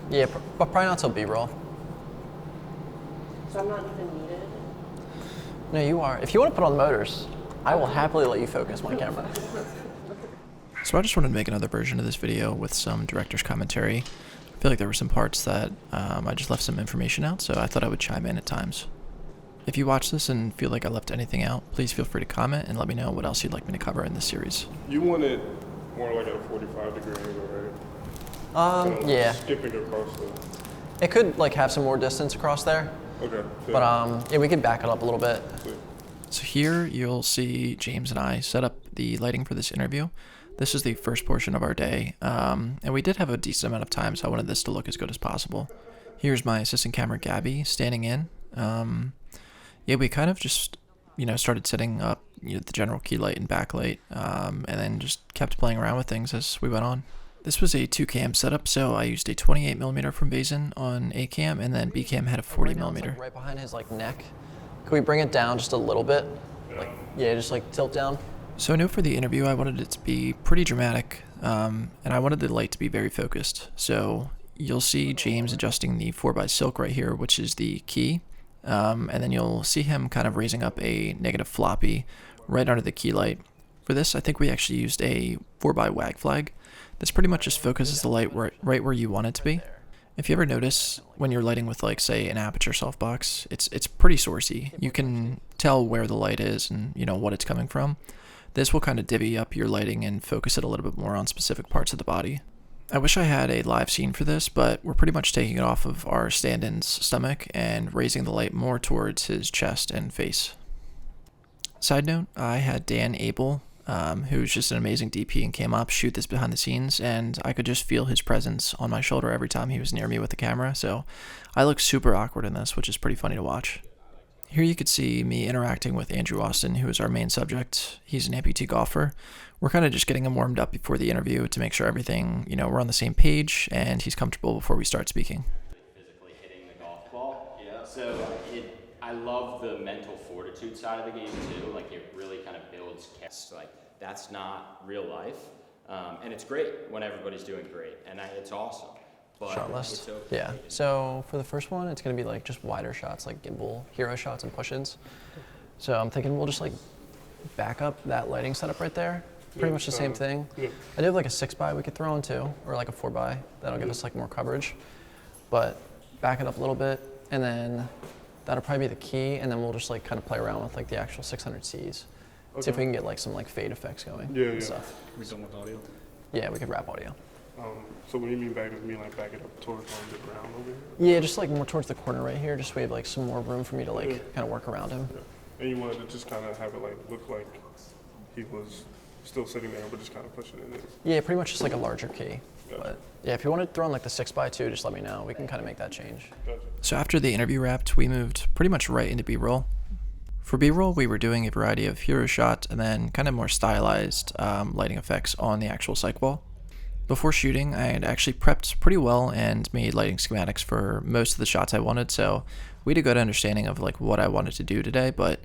Yeah, but probably not till B-roll. So I'm not even needed? No, you are. If you want to put on motors, I will happily let you focus my camera. So I just wanted to make another version of this video with some director's commentary. I feel like there were some parts that I just left some information out, so I thought I would chime in at times. If you watch this and feel like I left anything out, please feel free to comment and let me know what else you'd like me to cover in this series. You want it more like at a 45-degree angle, right? Yeah. Skipping across the... It could like have some more distance across there. Okay. But yeah, we could back it up a little bit. Yeah. So here you'll see James and I set up the lighting for this interview. This is the first portion of our day, and we did have a decent amount of time, so I wanted this to look as good as possible. Here's my assistant camera, Gabby, standing in. Yeah, we kind of just, started setting up the general key light and backlight, and then just kept playing around with things as we went on. This was a 2-cam setup, so I used a 28mm from Vazen on A cam, and then B cam had a 40mm. Right behind his neck. Could we bring it down just a little bit? Yeah, just tilt down. So I know for the interview, I wanted it to be pretty dramatic, and I wanted the light to be very focused. So you'll see James adjusting the 4x silk right here, which is the key, and then you'll see him kind of raising up a negative floppy right under the key light. For this, I think we actually used a 4x wag flag. This pretty much just focuses the light right where you want it to be. If you ever notice when you're lighting with say an aperture softbox, it's pretty sourcey. You can tell where the light is and what it's coming from. This will kind of divvy up your lighting and focus it a little bit more on specific parts of the body. I wish I had a live scene for this, but we're pretty much taking it off of our stand-in's stomach and raising the light more towards his chest and face. Side note, I had Dan Abel, who's just an amazing DP and came up, shoot this behind the scenes, and I could just feel his presence on my shoulder every time he was near me with the camera, so I look super awkward in this, which is pretty funny to watch. Here you could see me interacting with Andrew Austin, who is our main subject. He's an amputee golfer. We're kind of just getting him warmed up before the interview to make sure everything, we're on the same page and he's comfortable before we start speaking. Physically hitting the golf ball. Yeah. So I love the mental fortitude side of the game too. It really kind of builds cast. That's not real life, and it's great when everybody's doing great, and it's awesome. Shot list. Okay. Yeah. So for the first one, it's going to be just wider shots, like gimbal, hero shots, and push-ins. So I'm thinking we'll just back up that lighting setup right there. Pretty much the same thing. Yeah. I do have a 6x we could throw in too, or a 4x. That'll give us more coverage. But back it up a little bit, and then that'll probably be the key, and then we'll just kind of play around with the actual 600Cs. Okay. See if we can get some fade effects going. Yeah, and yeah. stuff. We done with audio? Yeah, we could wrap audio. So when you mean back, does it mean back it up towards the ground over here? Yeah, just more towards the corner right here, just so we have some more room for me to kind of work around him. Yeah. And you wanted to just kind of have it look like he was still sitting there, but just kind of pushing it in. Yeah, pretty much just a larger key. Gotcha. But yeah, if you want to throw in the 6x2, just let me know. We can kind of make that change. Gotcha. So after the interview wrapped, we moved pretty much right into B-roll. For B-roll, we were doing a variety of hero shots and then kind of more stylized lighting effects on the actual cyc wall. Before shooting, I had actually prepped pretty well and made lighting schematics for most of the shots I wanted, so we had a good understanding of what I wanted to do today, but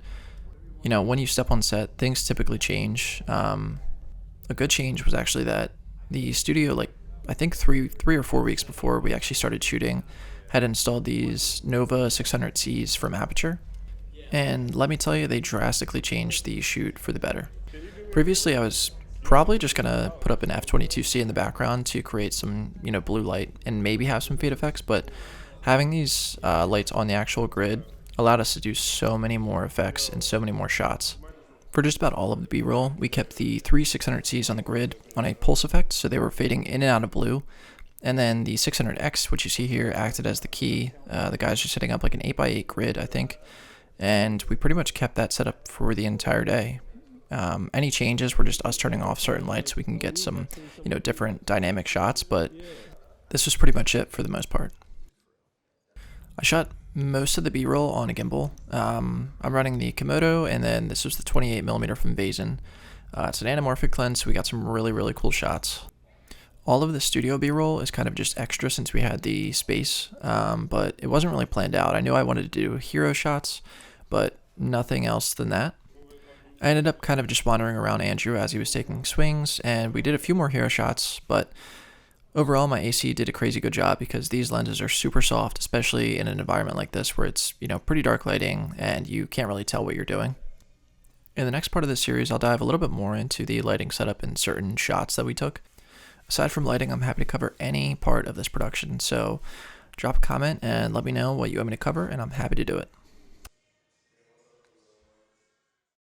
when you step on set, things typically change. A good change was actually that the studio, I think 3 or 4 weeks before we actually started shooting, had installed these Nova 600Cs from Aperture. And let me tell you, they drastically changed the shoot for the better. Previously, I was probably just gonna put up an F22C in the background to create some, blue light and maybe have some fade effects, but having these lights on the actual grid allowed us to do so many more effects and so many more shots. For just about all of the B-roll, we kept the 3 600Cs on the grid on a pulse effect, so they were fading in and out of blue. And then the 600X, which you see here, acted as the key. The guys are setting up an 8x8 grid, I think. And we pretty much kept that set up for the entire day. Any changes were just us turning off certain lights. We can get some, different dynamic shots, but this was pretty much it for the most part. I shot most of the B-roll on a gimbal. I'm running the Komodo, and then this was the 28mm from Vazen. It's an anamorphic lens, so we got some really, really cool shots. All of the studio B-roll is kind of just extra since we had the space, but it wasn't really planned out. I knew I wanted to do hero shots, but nothing else than that. I ended up kind of just wandering around Andrew as he was taking swings, and we did a few more hero shots, but Overall, my AC did a crazy good job because these lenses are super soft, especially in an environment like this where it's, pretty dark lighting and you can't really tell what you're doing. In the next part of this series, I'll dive a little bit more into the lighting setup in certain shots that we took. Aside from lighting, I'm happy to cover any part of this production, so drop a comment and let me know what you want me to cover, and I'm happy to do it.